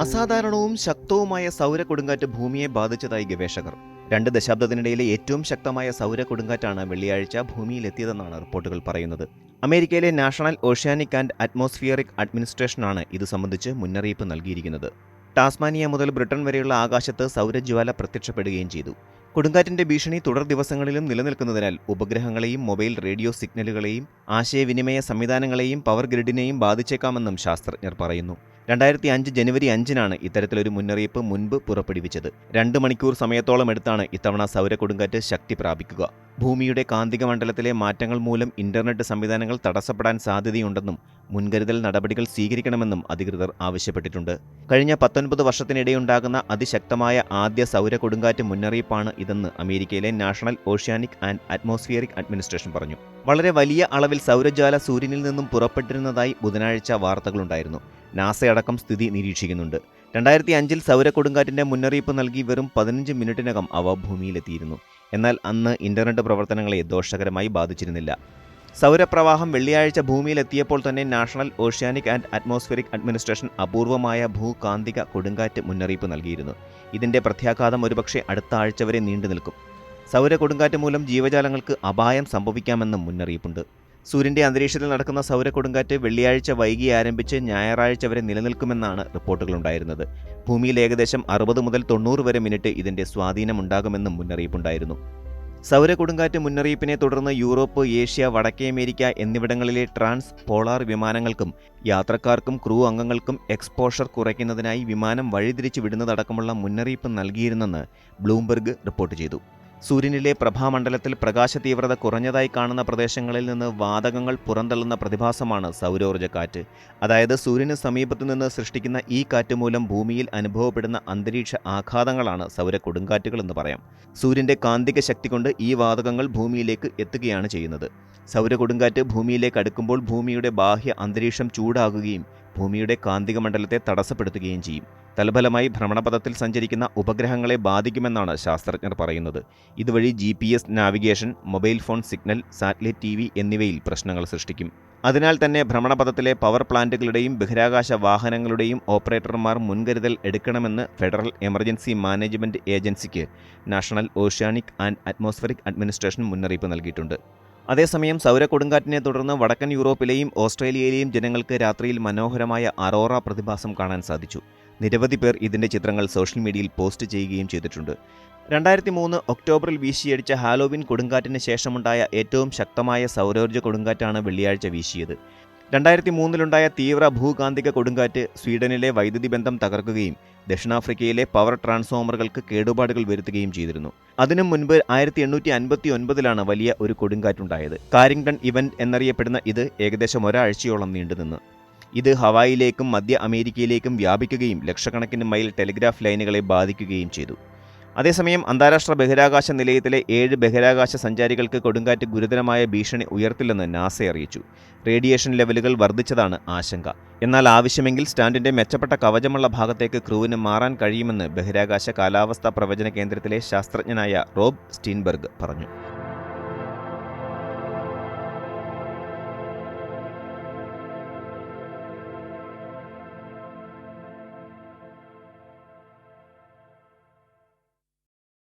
അസാധാരണവും ശക്തവുമായ സൗരക്കൊടുങ്കാറ്റ് ഭൂമിയെ ബാധിച്ചതായി ഗവേഷകർ. 2 ദശാബ്ദത്തിനിടയിലെ ഏറ്റവും ശക്തമായ സൗരക്കൊടുങ്കാറ്റാണ് വെള്ളിയാഴ്ച ഭൂമിയിലെത്തിയതെന്നാണ് റിപ്പോർട്ടുകൾ പറയുന്നത്. അമേരിക്കയിലെ നാഷണൽ ഓഷ്യാനിക് ആൻഡ് അറ്റ്മോസ്ഫിയറിക് അഡ്മിനിസ്ട്രേഷനാണ് ഇത് സംബന്ധിച്ച് മുന്നറിയിപ്പ് നൽകിയിരിക്കുന്നത്. ടാസ്മാനിയ മുതൽ ബ്രിട്ടൻ വരെയുള്ള ആകാശത്ത് സൗരജ്വാല പ്രത്യക്ഷപ്പെടുകയും ചെയ്തു. കൊടുങ്കാറ്റിന്റെ ഭീഷണി തുടർ ദിവസങ്ങളിലും നിലനിൽക്കുന്നതിനാൽ ഉപഗ്രഹങ്ങളെയും മൊബൈൽ റേഡിയോ സിഗ്നലുകളെയും ആശയവിനിമയ സംവിധാനങ്ങളെയും പവർ ഗ്രിഡിനെയും ബാധിച്ചേക്കാമെന്നും ശാസ്ത്രജ്ഞർ പറയുന്നു. 2005 ജനുവരി 5-നാണ് ഇത്തരത്തിലൊരു മുന്നറിയിപ്പ് മുൻപ് പുറപ്പെടുവിച്ചത്. 2 മണിക്കൂർ സമയത്തോളം എടുത്താണ് ഇത്തവണ സൗരക്കൊടുങ്കാറ്റ് ശക്തി പ്രാപിക്കുക. ഭൂമിയുടെ കാന്തിക മണ്ഡലത്തിലെ മാറ്റങ്ങൾ മൂലം ഇന്റർനെറ്റ് സംവിധാനങ്ങൾ തടസ്സപ്പെടാൻ സാധ്യതയുണ്ടെന്നും മുൻകരുതൽ നടപടികൾ സ്വീകരിക്കണമെന്നും അധികൃതർ ആവശ്യപ്പെട്ടിട്ടുണ്ട്. കഴിഞ്ഞ 19 വർഷത്തിനിടെയുണ്ടാകുന്ന അതിശക്തമായ ആദ്യ സൗരക്കൊടുങ്കാറ്റ് മുന്നറിയിപ്പാണ് ഇതെന്ന് അമേരിക്കയിലെ national oceanic and atmospheric administration പറഞ്ഞു. വളരെ വലിയ അളവിൽ സൗരജ്വാല സൂര്യനിൽ നിന്നും പുറപ്പെട്ടിരുന്നതായി ബുധനാഴ്ച വാർത്തകളുണ്ടായിരുന്നു. നാസയടക്കം സ്ഥിതി നിരീക്ഷിക്കുന്നുണ്ട്. 2005-ൽ സൗരക്കൊടുങ്കാറ്റിന്റെ മുന്നറിയിപ്പ് നൽകി വെറും 15 മിനിറ്റിനകം അവ ഭൂമിയിലെത്തിയിരുന്നു. എന്നാൽ അന്ന് ഇന്റർനെറ്റ് പ്രവർത്തനങ്ങളെ ദോഷകരമായി ബാധിച്ചിരുന്നില്ല. സൗരപ്രവാഹം വെള്ളിയാഴ്ച ഭൂമിയിലെത്തിയപ്പോൾ തന്നെ national oceanic and atmospheric administration അപൂർവമായ ഭൂകാന്തിക കൊടുങ്കാറ്റ് മുന്നറിയിപ്പ് നൽകിയിരുന്നു. ഇതിന്റെ പ്രത്യാഘാതം ഒരുപക്ഷെ അടുത്ത ആഴ്ച വരെ നീണ്ടുനിൽക്കും. സൗരക്കൊടുങ്കാറ്റ് മൂലം ജീവജാലങ്ങൾക്ക് അപായം സംഭവിക്കാമെന്നും മുന്നറിയിപ്പുണ്ട്. സൂര്യന്റെ അന്തരീക്ഷത്തിൽ നടക്കുന്ന സൗരക്കൊടുങ്കാറ്റ് വെള്ളിയാഴ്ച വൈകി ആരംഭിച്ച് ഞായറാഴ്ച വരെ നിലനിൽക്കുമെന്നാണ് റിപ്പോർട്ടുകളുണ്ടായിരുന്നത്. ഭൂമിയിൽ ഏകദേശം 60 മുതൽ 90 വരെ മിനിറ്റ് ഇതിന്റെ സ്വാധീനമുണ്ടാകുമെന്നും മുന്നറിയിപ്പുണ്ടായിരുന്നു. സൗരക്കൊടുങ്കാറ്റ് മുന്നറിയിപ്പിനെ തുടർന്ന് യൂറോപ്പ്, ഏഷ്യ, വടക്കേ അമേരിക്ക എന്നിവിടങ്ങളിലെ ട്രാൻസ് പോളാർ വിമാനങ്ങൾക്കും യാത്രക്കാർക്കും ക്രൂ അംഗങ്ങൾക്കും എക്സ്പോഷർ കുറയ്ക്കുന്നതിനായി വിമാനം വഴിതിരിച്ചു വിടുന്നതടക്കമുള്ള മുന്നറിയിപ്പ് നൽകിയിരുന്നെന്ന് ബ്ലൂംബെർഗ് റിപ്പോർട്ട് ചെയ്തു. സൂര്യനിലെ പ്രഭാമണ്ഡലത്തിൽ പ്രകാശ തീവ്രത കുറഞ്ഞതായി കാണുന്ന പ്രദേശങ്ങളിൽ നിന്ന് വാതകങ്ങൾ പുറന്തള്ളുന്ന പ്രതിഭാസമാണ് സൗരോർജ്ജക്കാറ്റ്. അതായത് സൂര്യന് സമീപത്തു നിന്ന് സൃഷ്ടിക്കുന്ന ഈ കാറ്റ് മൂലം ഭൂമിയിൽ അനുഭവപ്പെടുന്ന അന്തരീക്ഷ ആഘാതങ്ങളാണ് സൗരക്കൊടുങ്കാറ്റുകൾ എന്ന് പറയാം. സൂര്യന്റെ കാന്തിക ശക്തി കൊണ്ട് ഈ വാതകങ്ങൾ ഭൂമിയിലേക്ക് എത്തുകയാണ് ചെയ്യുന്നത്. സൗരക്കൊടുങ്കാറ്റ് ഭൂമിയിലേക്ക് അടുക്കുമ്പോൾ ഭൂമിയുടെ ബാഹ്യ അന്തരീക്ഷം ചൂടാകുകയും ഭൂമിയുടെ കാന്തിക മണ്ഡലത്തെ തടസ്സപ്പെടുത്തുകയും ചെയ്യും. തൽഫലമായി ഭ്രമണപഥത്തിൽ സഞ്ചരിക്കുന്ന ഉപഗ്രഹങ്ങളെ ബാധിക്കുമെന്നാണ് ശാസ്ത്രജ്ഞർ പറയുന്നത്. ഇതുവഴി GPS navigation, mobile phone signal, satellite TV എന്നിവയിൽ പ്രശ്നങ്ങൾ സൃഷ്ടിക്കും. അതിനാൽ തന്നെ ഭ്രമണപഥത്തിലെ പവർ പ്ലാന്റുകളുടെയും ബഹിരാകാശ വാഹനങ്ങളുടെയും ഓപ്പറേറ്റർമാർ മുൻകരുതൽ എടുക്കണമെന്ന് ഫെഡറൽ എമർജൻസി മാനേജ്മെന്റ് ഏജൻസിക്ക് national oceanic and atmospheric administration മുന്നറിയിപ്പ് നൽകിയിട്ടുണ്ട്. അതേസമയം സൗരക്കൊടുങ്കാറ്റിനെ തുടർന്ന് വടക്കൻ യൂറോപ്പിലെയും ഓസ്ട്രേലിയയിലെയും ജനങ്ങൾക്ക് രാത്രിയിൽ മനോഹരമായ അറോറ പ്രതിഭാസം കാണാൻ സാധിച്ചു. നിരവധി പേർ ഇതിന്റെ ചിത്രങ്ങൾ സോഷ്യൽ മീഡിയയിൽ പോസ്റ്റ് ചെയ്യുകയും ചെയ്തിട്ടുണ്ട്. 2003 ഒക്ടോബറിൽ വീശിയടിച്ച ഹാലോവിൻ കൊടുങ്കാറ്റിന് ശേഷമുണ്ടായ ഏറ്റവും ശക്തമായ സൗരോർജ്ജ കൊടുങ്കാറ്റാണ് വെള്ളിയാഴ്ച വീശിയത്. 2003-ലുണ്ടായ തീവ്ര ഭൂകാന്തിക കൊടുങ്കാറ്റ് സ്വീഡനിലെ വൈദ്യുതി ബന്ധം തകർക്കുകയും ദക്ഷിണാഫ്രിക്കയിലെ പവർ ട്രാൻസ്ഫോമറുകൾക്ക് കേടുപാടുകൾ വരുത്തുകയും ചെയ്തിരുന്നു. അതിനു മുൻപ് 1859-ലാണ് വലിയ ഒരു കൊടുങ്കാറ്റുണ്ടായത്. കാരിങ്ടൺ ഇവന്റ് എന്നറിയപ്പെടുന്ന ഇത് ഏകദേശം ഒരാഴ്ചയോളം നീണ്ടുനിന്നു. ഇത് ഹവായിലേക്കും മധ്യ അമേരിക്കയിലേക്കും വ്യാപിക്കുകയും ലക്ഷക്കണക്കിന് മൈൽ ടെലിഗ്രാഫ് ലൈനുകളെ ബാധിക്കുകയും ചെയ്തു. അതേസമയം അന്താരാഷ്ട്ര ബഹിരാകാശ നിലയത്തിലെ 7 ബഹിരാകാശ സഞ്ചാരികൾക്ക് കൊടുങ്കാറ്റ് ഗുരുതരമായ ഭീഷണി ഉയർത്തില്ലെന്ന് നാസ അറിയിച്ചു. റേഡിയേഷൻ ലെവലുകൾ വർദ്ധിച്ചതാണ് ആശങ്ക. എന്നാൽ ആവശ്യമെങ്കിൽ സ്റ്റാൻഡിന്റെ മെച്ചപ്പെട്ട കവചമുള്ള ഭാഗത്തേക്ക് ക്രൂവിന് മാറാൻ കഴിയുമെന്ന് ബഹിരാകാശ കാലാവസ്ഥാ പ്രവചന കേന്ദ്രത്തിലെ ശാസ്ത്രജ്ഞനായ റോബ് സ്റ്റീൻബെർഗ് പറഞ്ഞു.